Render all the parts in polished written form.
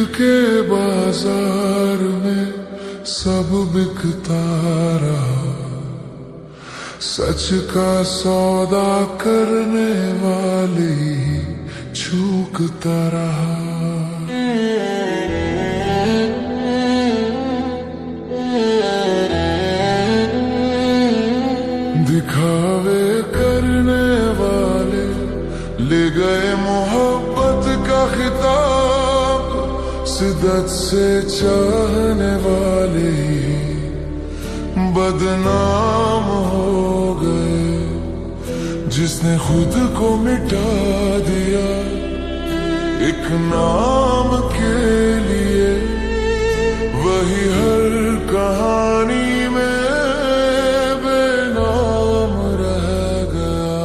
के बाजार में सब बिकता रहा, सच का सौदा करने वाली चूकता रहा। दिखावे करने वाले ले गए मोहब्बत का खिताब, शिद्दत से चाहने वाले बदनाम हो गए। जिसने खुद को मिटा दिया एक नाम के लिए, वही हर कहानी में बेनाम रह गया।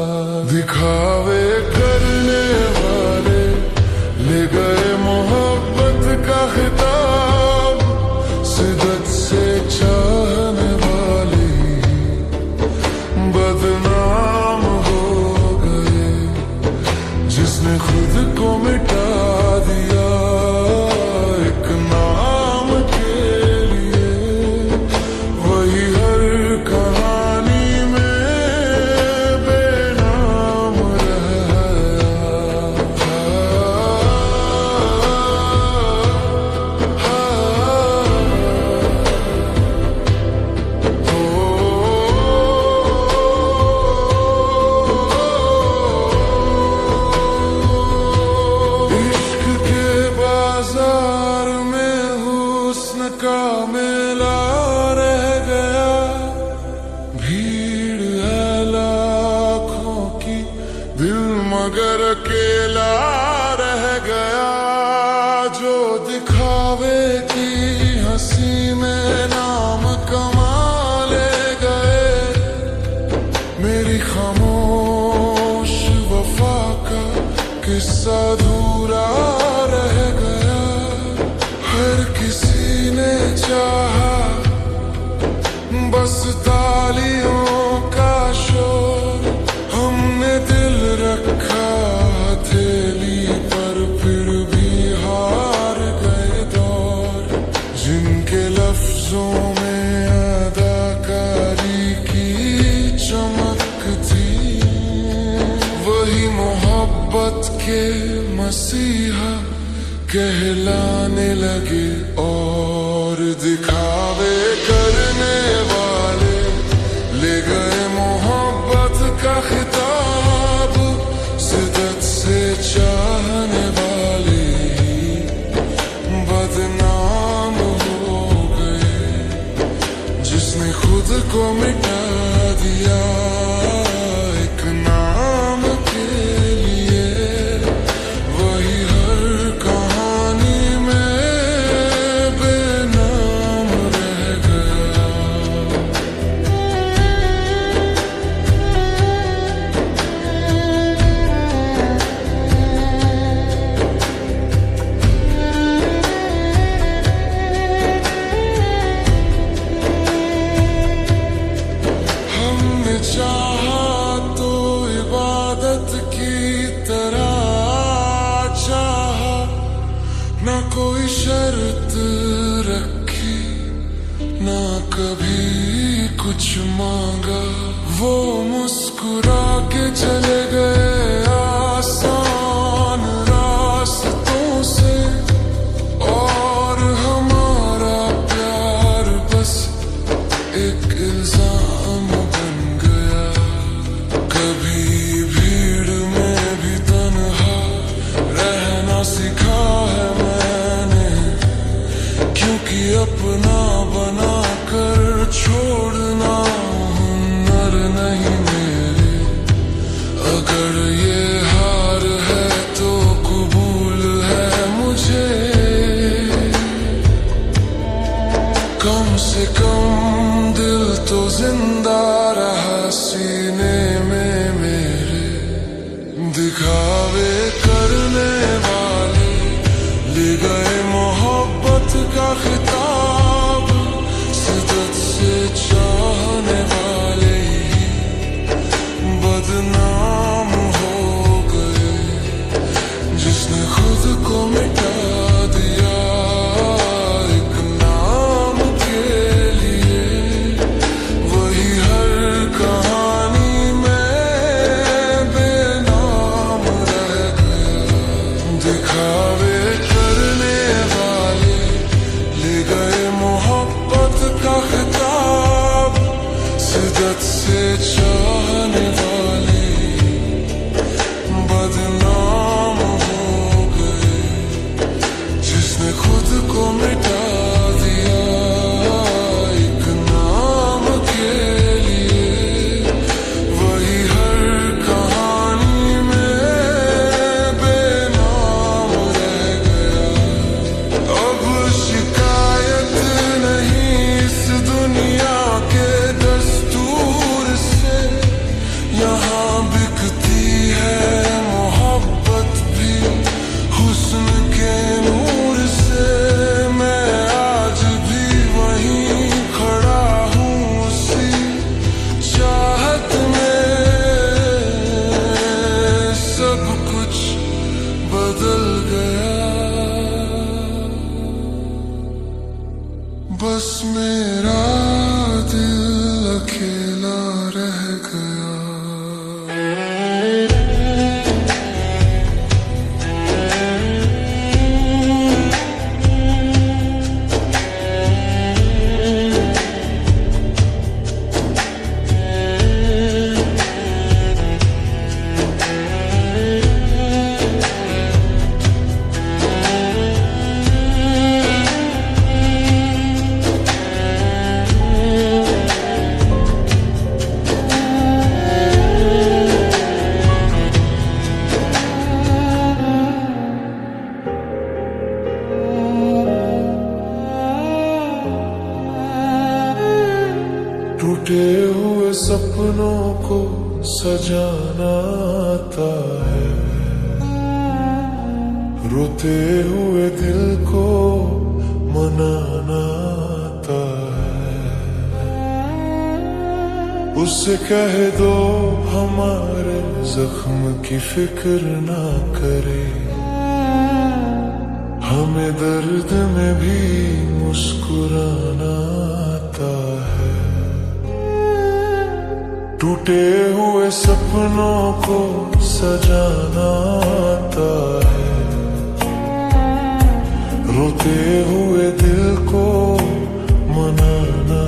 दिखावे करने वाले ले गए मोहब्बत का खिताब, शिद्दत से चाहने वाले बदनाम हो गए। जिसने खुद को मिटा दिया एक नाम के लिए, वही हर कहानी में बेनाम रह का मेला रह गया। भीड़ है लाखों की, दिल मगर अकेला रह गया। जो दिखावे की हंसी में नाम कमा ले गए, मेरी खामोश वफा का किस्सा अधूरा रह गया। हर किसी ने चाहा बस तालियों का शोर, हमने दिल रखा हथेली पर फिर भी हार गए दौर। जिनके लफ्जों में अदाकारी की चमक थी, वही मोहब्बत के मसीहा कहलाने लगे। और दिखावे करने वाले ले गए मोहब्बत का खिताब, शिद्दत से चाहने वाले बदनाम हो गए। जिसने खुद को मिटा दिया एक नाम के लिए, वही हर चाहा तो इबादत की तरह चाहा, ना कोई शर्त रखी ना कभी कुछ मांगा। वो मुस्कुरा के चले गए आसान रास्तों से, और हमारा प्यार बस एक इल्जाम बन गया। कभी भीड़ में भी तन्हा रहना सीखा है मैंने, क्योंकि अपना बना कर छोड़ना हुनर नहीं मेरे। अगर ये हार है तो कबूल है मुझे, कम से कम दिल तो जिंदा रहा सीने में मेरे। दिखावे करने वाले ले गए मोहब्बत का खिताब, शिद्दत से चाहने वाले बदनाम हो गए। जिसने खुद को मिटा दिया सब कुछ बदल गया, बस मेरा दिल अकेला रह गया। टूटे हुए सपनों को सजाना आता है, रोते हुए दिल को मनाना आता है। उससे कह दो हमारे जख्म की फिक्र ना करे, हमें दर्द में भी मुस्कुराना आता है। टूटे हुए सपनों को सजाना आता है, रोते हुए दिल को मनाना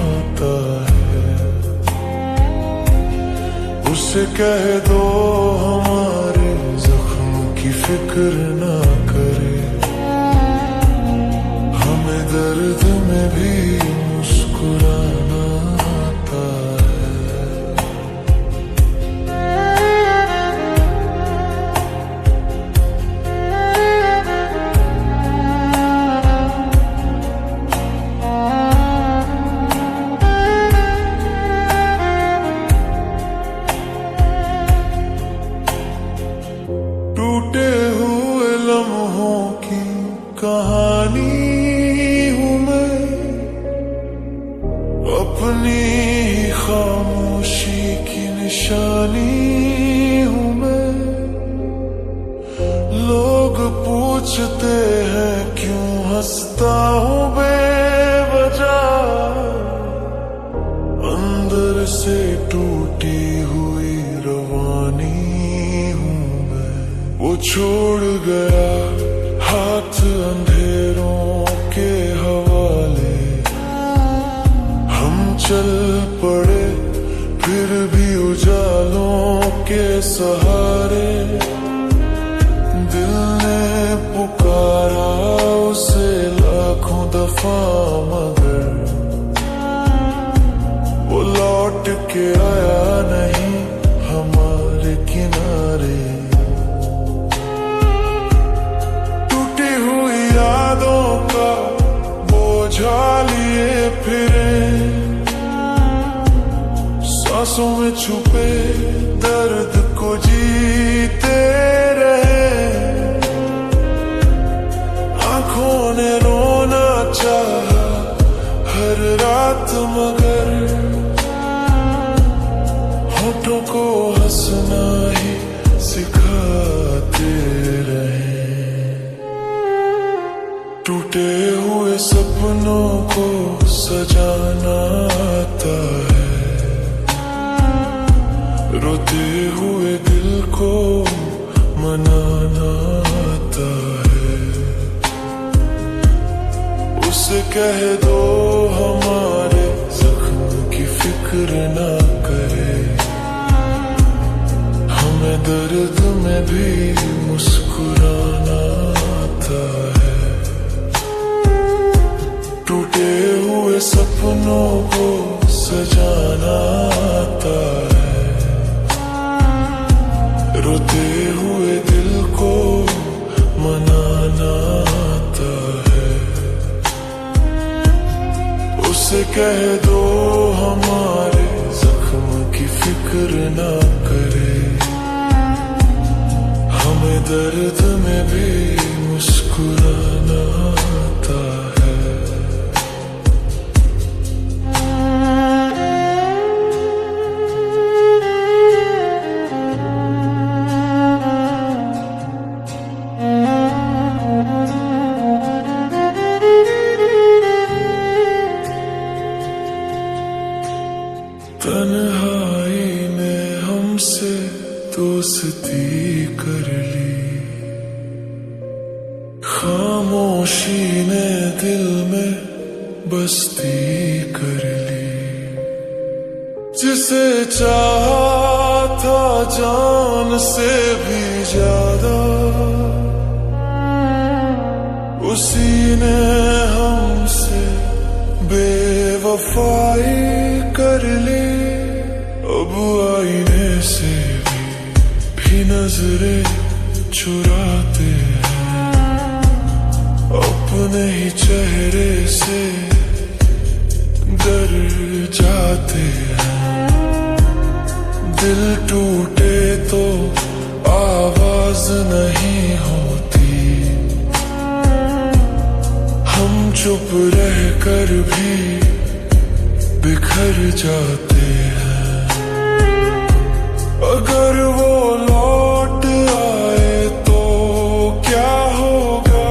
आता है। उससे कह दो हमारे जख्म की फिक्र ना करे, हमें दर्द में भी मुस्कुराना आता है। टूटे हुए लम्हों की कहानी हूँ मैं, अपनी ही खामोशी की निशानी हूँ मैं। लोग पूछते हैं क्यों हंसता हूँ बेवजह, अंदर से टूटी हुई रवानी वो छोड़ गया हाथ अंधेरों के हवाले। हम चल पड़े फिर भी उजालों के सहारे, दिल ने पुकारा उसे लाखों दफा मगर वो लौट के आया नहीं हमारे किनारे। बोझा लिए फिरे सांसों में छुपे दर्द को जीते रहे, आंखों ने रोना चाहा हर रात मगर होठों को हंसना ही सिखाते रहे। टूटे हुए सपनों को सजाना आता है, रोते हुए दिल को मनाना आता है। उसे कह दो हमारे जख्म की फिक्र ना करे, हमें दर्द में भी मुस्कुराना आता है। टूटे हुए सपनों को सजाना आता है, रोते हुए दिल को मनाना आता है। उसे कह दो हमारे जख्म की फिक्र ना करे, हमें दर्द में भी मुस्कुराना आता है। खामोशी ने दिल में बस्ती कर ली। जिसे चाहा था जान से भी ज्यादा, उसी ने हमसे बेवफाई कर ली। अब आईने से भी नजरें चुराते हैं, अपने ही चेहरे से डर जाते हैं। दिल टूटे तो आवाज नहीं होती, हम चुप रह कर भी बिखर जाते हैं। अगर वो लौट आए तो क्या होगा,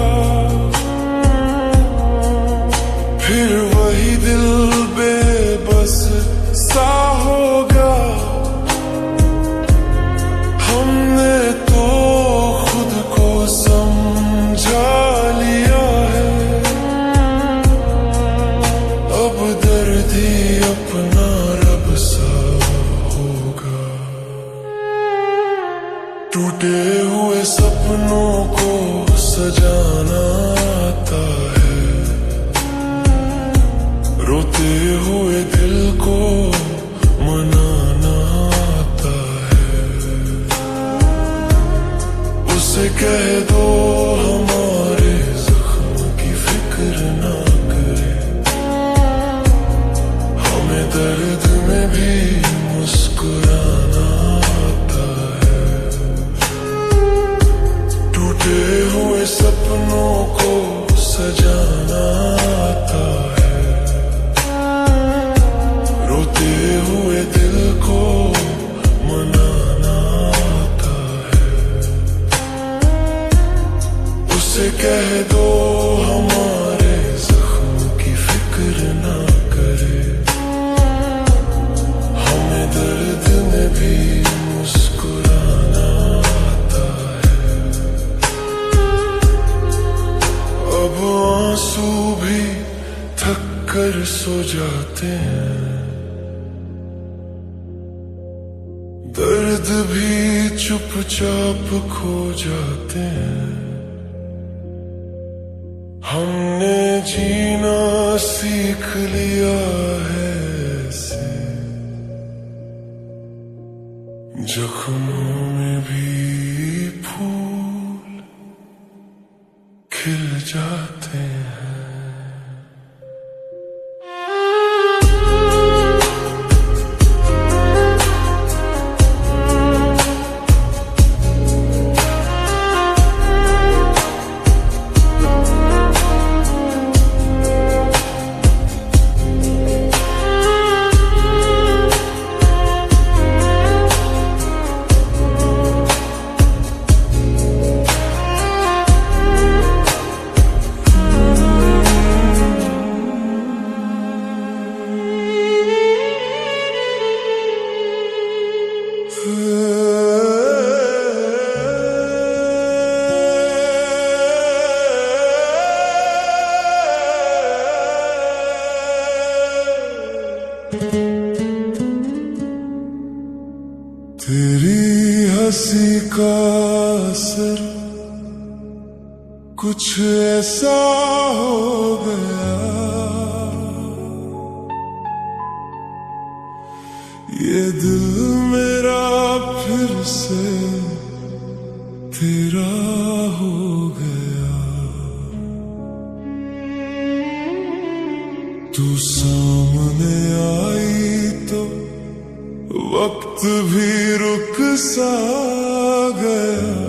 फिर वही दिल बेबस सा होगा। हमने तो खुद को समझा लिया है, अब दर्द ही अपना रब सा होगा। टूटे हुए सपनों को सजाना आता है, रोते हुए दिल को मनाना आता है। उसे कह दो हमारे जख्म की फिक्र ना करे, हमें दर्द में भी मुस्कुराना आता है। टूटे हुए सपनों को सजाना आता है, रोते हुए दिल को मनाना आता है। उसे कह दो हमारे जख्म की फिक्र ना करे, हमें दर्द में भी मुस्कुराना आता है। अब आंसू भी थक कर सो जाते हैं, दर्द भी चुपचाप खो जाते हैं। हमने जीना सीख लिया है ऐसे, जख्मों में भी फूल खिल जाते हैं। तेरी हंसी का असर कुछ ऐसा हो गया, ये दिल मेरा फिर से तेरा हो गया। तू सामने आई तो वक्त भी रुक सा गया,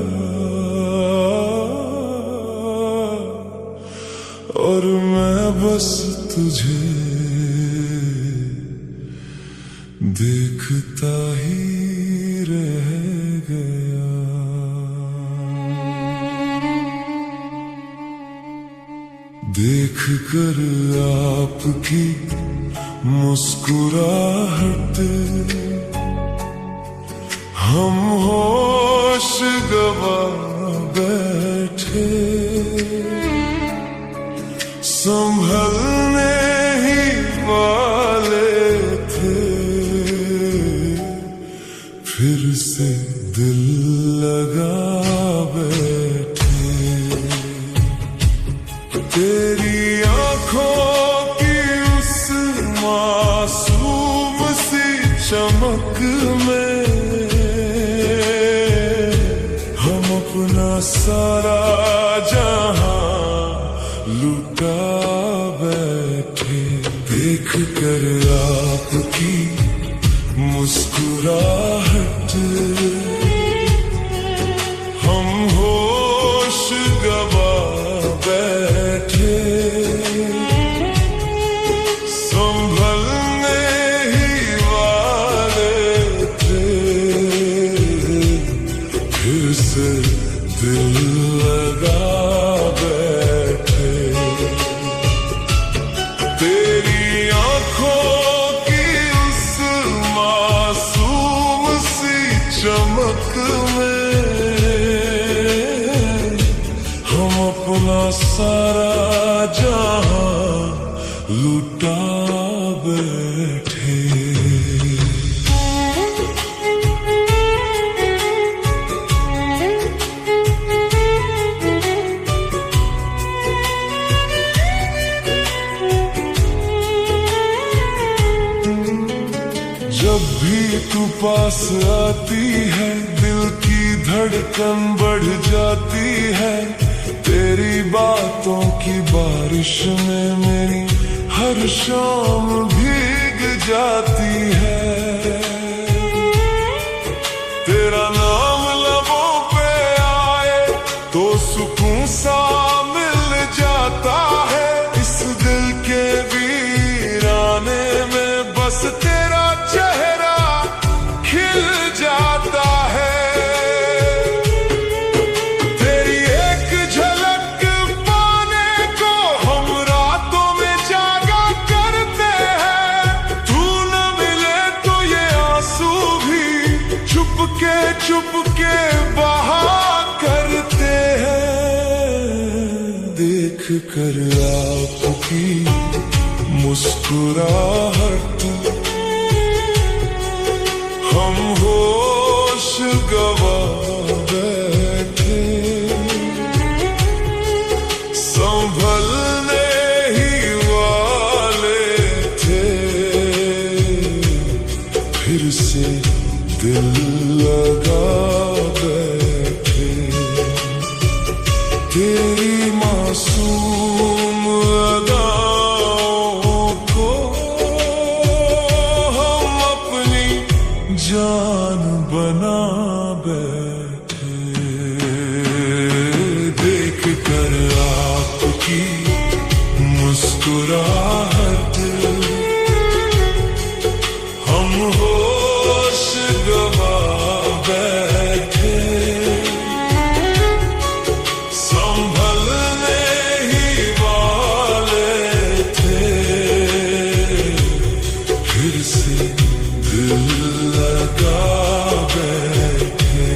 और मैं बस तुझे देखता ही रह गया। देख कर आपकी मुस्कुराहट हम होश गवा बैठे, संभलने ही वाले थे, फिर से दिल लगा बैठे। तेरी आंखों की उस मासूम सी चमक में हम अपना सारा जहां लुटा बैठे। देख कर आपकी मुस्कुराहट हम होश गवा बैठे। संभलने ही वाले थे, फिर से दिल लगा बैठे। तेरी आंखों की उस मासूम सी चमक में हम अपना सारा जहां लुटा बैठे। जब भी तू पास आती है दिल की धड़कन बढ़ जाती है। तेरी बातों की बारिश में मेरी हर शाम भीग जाती है। तेरा नाम लबों पे आए तो सुकून सा मिल जाता है। इस दिल के वीराने में बस तेरा चेहरा खिल जाता है। तेरी एक झलक पाने को हम रातों में जागा करते हैं। तू न मिले तो ये आंसू भी चुपके बहा करते हैं। देख कर आपकी मुस्कुराहट हम होश गवा बैठे। संभलने ही वाले थे, फिर से दिल लगा बैठे। तेरी मासूम अदाओं को हम अपनी जान बना बैठे। देख कर आपकी मुस्कुराहट हम होश गवा बैठे। संभलने ही वाले थे, फिर से दिल लगा बैठे।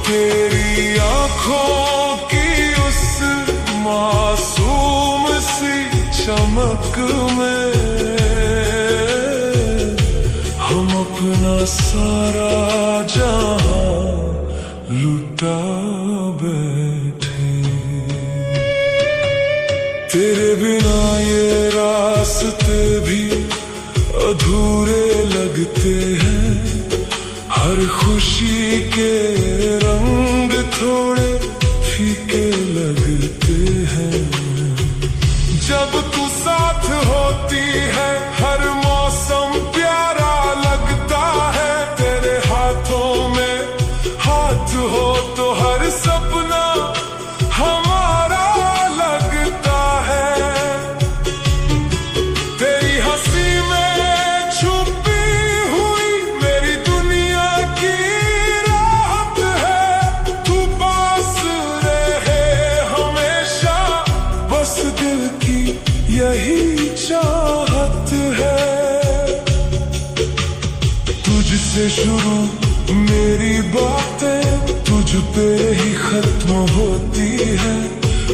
तेरी आंखों की उस मासूम सी चमक में हम अपना सारा जहां लुटा बैठे। तेरे बिना ये रास्ते भी अधूरे लगते हैं। हर खुशी के रंग थोड़े फीके लगते हैं। जब तू साथ होती है हर मौसम प्यारा लगता है। तेरे हाथों में हाथ हो तो हर सपना हमारा लगता है। तेरी हंसी में छुपी हुई मेरी दुनिया की राहत है। तू पास रहे हमेशा, बस दिल की यही चाहत है। तुझसे शुरू मेरी बातें तुझ पे ही खत्म होती है।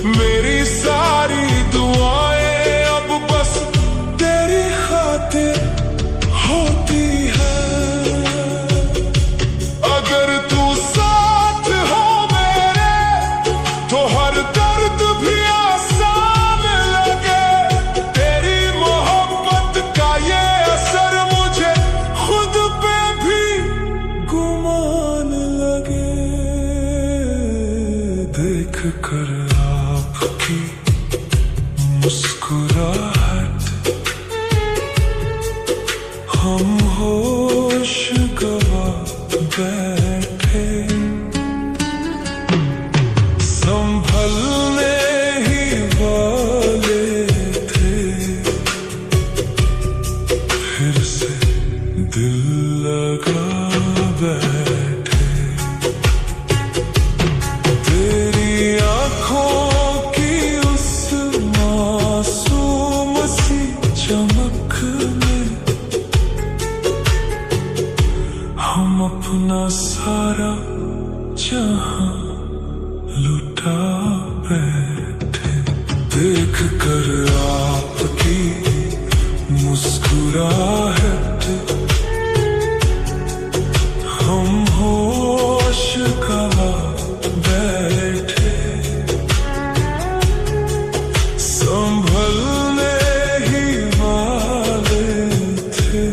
मेरी सारी दुआएं अब बस तेरी खातिर होती है। अगर तू साथ हो मेरे तो हर दर्द भी आसान लगे। तेरी मोहब्बत का ये असर मुझे खुद पे भी गुमान लगे। देख कर आपकी मुस्कुराहट हम होश गवा बैठे। संभलने ही वाले थे, फिर से दिल लगा बैठे। तेरी आंखों की उस मासूम सी चमक में हम अपना सारा जहां लुटा बैठे। देख कर आपकी मुस्कुराहट हम होश गवा बैठे। संभलने ही वाले थे,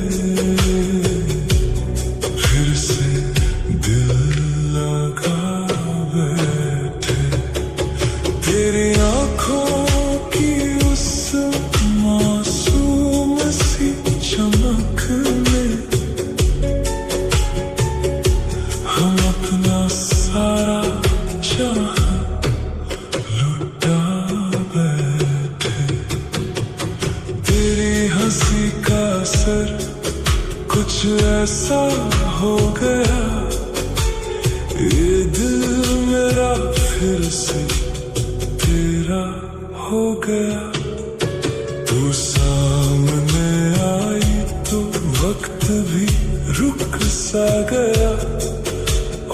फिर से दिल लगा बैठे। तेरी आंखों की उस मासूम सी चमक में हम अपना सारा जहां लुटा बैठे। तेरी हंसी का असर कुछ ऐसा हो गया, ये दिल मेरा फिर से तेरा हो गया। तू सामने आई तो वक्त भी रुक सा गया,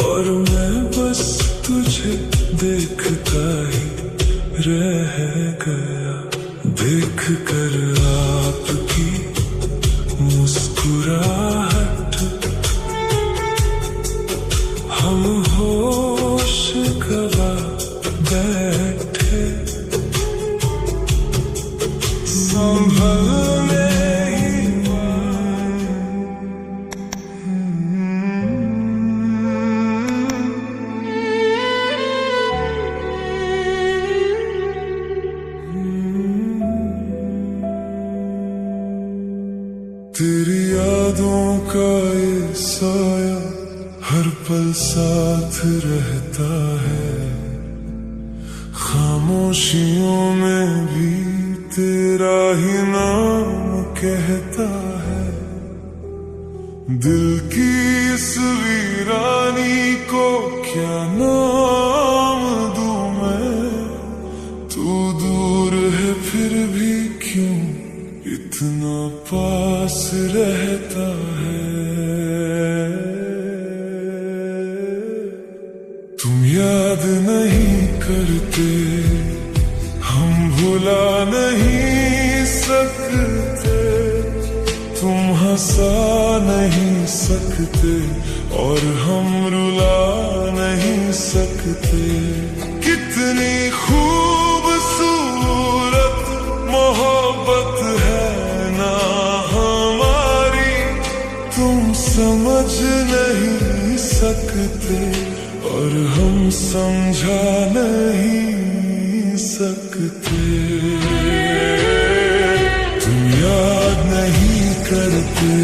और मैं बस तुझे देखता ही रह गया। देख कर आपकी मुस्कुराहट हम होश गवा बैठे। संभलने ही तेरी यादों का ये साया हर पल साथ रहता है। खामोशियों में भी तेरा ही नाम कहता है। दिल की इस वीरानी को क्या नाम दूं मैं? तू दूर है फिर भी क्यों इतना पास रहता है। तुम याद नहीं करते, हम भुला नहीं सकते। तुम हंसा नहीं सकते और हम रुला नहीं सकते। कितनी खूबसूरत मोहब्बत है ना हमारी, तुम समझ नहीं सकते और हम समझा नहीं सकते। तुम याद नहीं करते,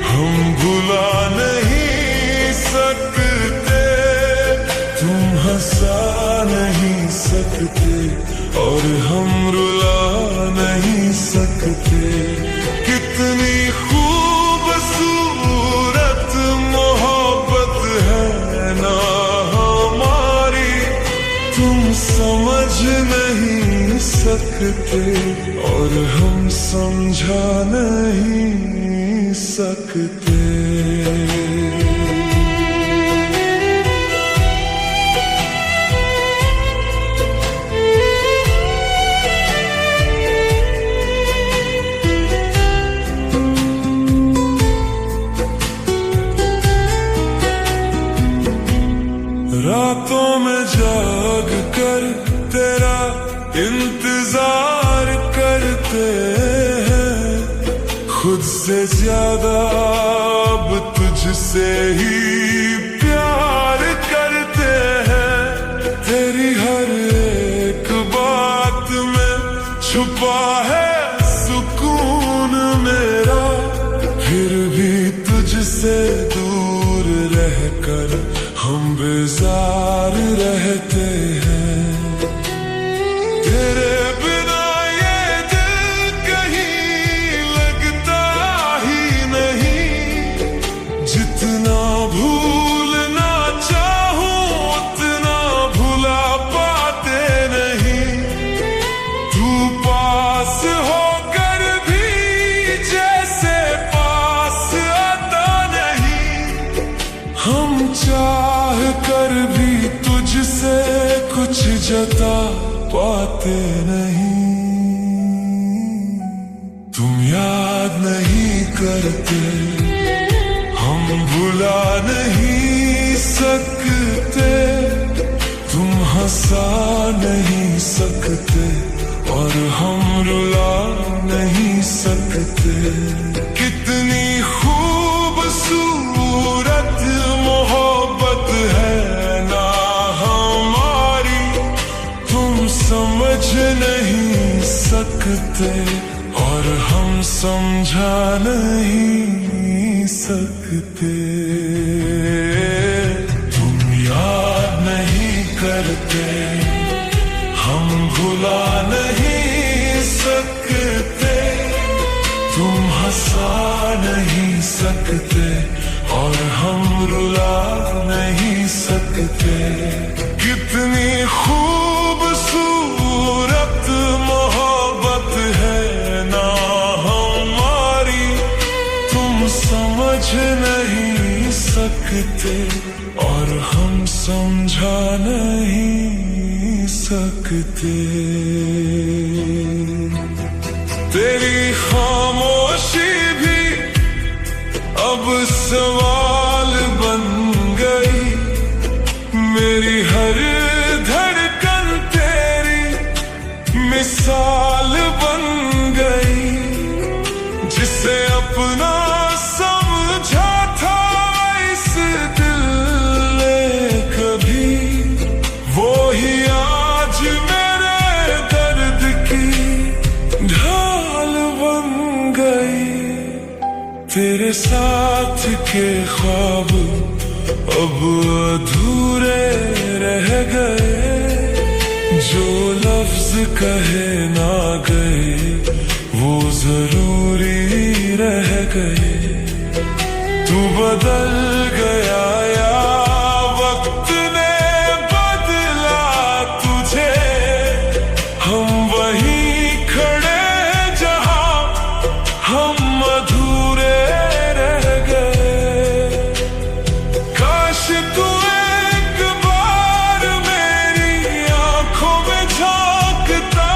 हम भुला नहीं सकते। तुम हंसा नहीं सकते और हम रुला नहीं सकते। कितनी खूबसूरत मोहब्बत है ना हमारी, तुम समझ नहीं सकते और हम समझा नहीं सकते। रातों में जाग कर तेरा इंतजार करते हैं, खुद से ज्यादा अब तुझसे ही प्यार करते हैं। तेरी हर एक बात में छुपा है सुकून मेरा, फिर भी तुझसे दूर रहकर हम बेजार रहते हैं। तेरे बिना ये दिल कहीं लगता ही नहीं, जितना भूलना चाहूं उतना भुला पाते नहीं। तू पास होकर भी जैसे पास आता नहीं, हम चाह कर भी तुझसे कुछ जता पाते नहीं। तुम याद नहीं करते, हम भुला नहीं सकते, तुम हंसा नहीं सकते और हम रुला नहीं सकते। कितनी खूबसूरत मोहब्बत है ना हमारी, तुम समझ नहीं सकते और हम समझा नहीं सकते। तुम याद नहीं करते, हम भुला नहीं सकते, तुम हंसा नहीं सकते और हम रुला नहीं सकते। कितनी खूबसूरत मोहब्बत है ना हमारी, तुम समझ नहीं सकते और हम समझा नहीं सकते। तेरी खामोशी भी अब सवाल बन गई, मेरी हर धड़कन तेरी मिसाल बन गई। जिसे अपना समझा था इस दिल ने कभी, वो ही आज मेरे दर्द की ढाल बन गई। तेरे साथ के ख्वाब अब अधूरे रह गए, जो लफ्ज कहे ना गए वो जरूरी रह गए। तू बदल गया या वक्त ने बदला तुझे, हम वहीं खड़े जहां हम अधूरे रह गए। काश तू एक बार मेरी आंखों में झांकता,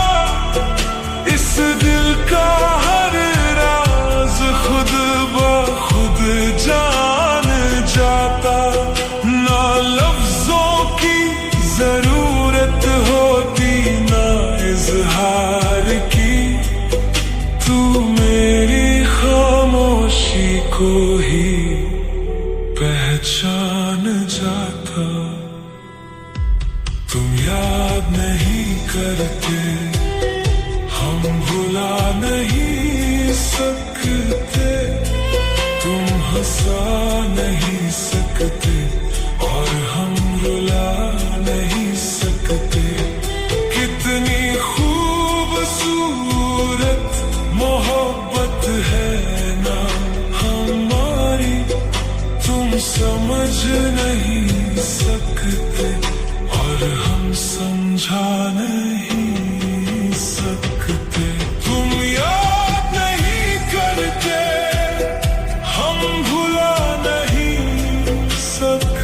इस दिल का हर राज खुद ब खुद जान जाता। ना लफ्जों की जरूरत होती ना इजहार की, तू मेरी खामोशी को ही पहचान जाता। तुम याद नहीं करते, हम भुला नहीं सकते, तुम हंसा नहीं सकते और हम रुला नहीं सकते। कितनी खूबसूरत मोहब्बत है ना हमारी, तुम समझ नहीं सकते और हम समझा नहीं सकते। तुम याद नहीं करते, हम भुला नहीं सकते।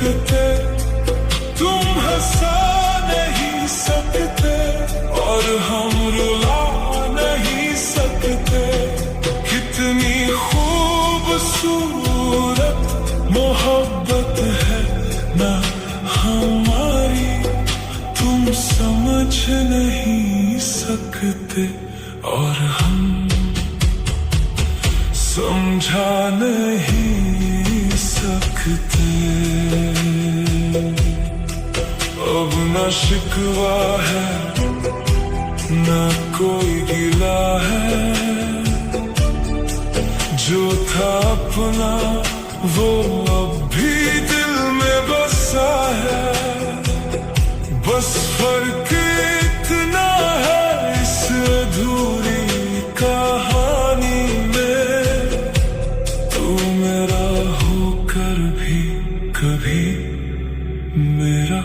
नहीं सकते और हम समझा नहीं सकते। अब न शिकवा है न कोई गिला है, जो था अपना वो अब भी दिल में बसा है। बस फर्क इतना है इस अधूरी कहानी में, तू मेरा होकर भी कभी मेरा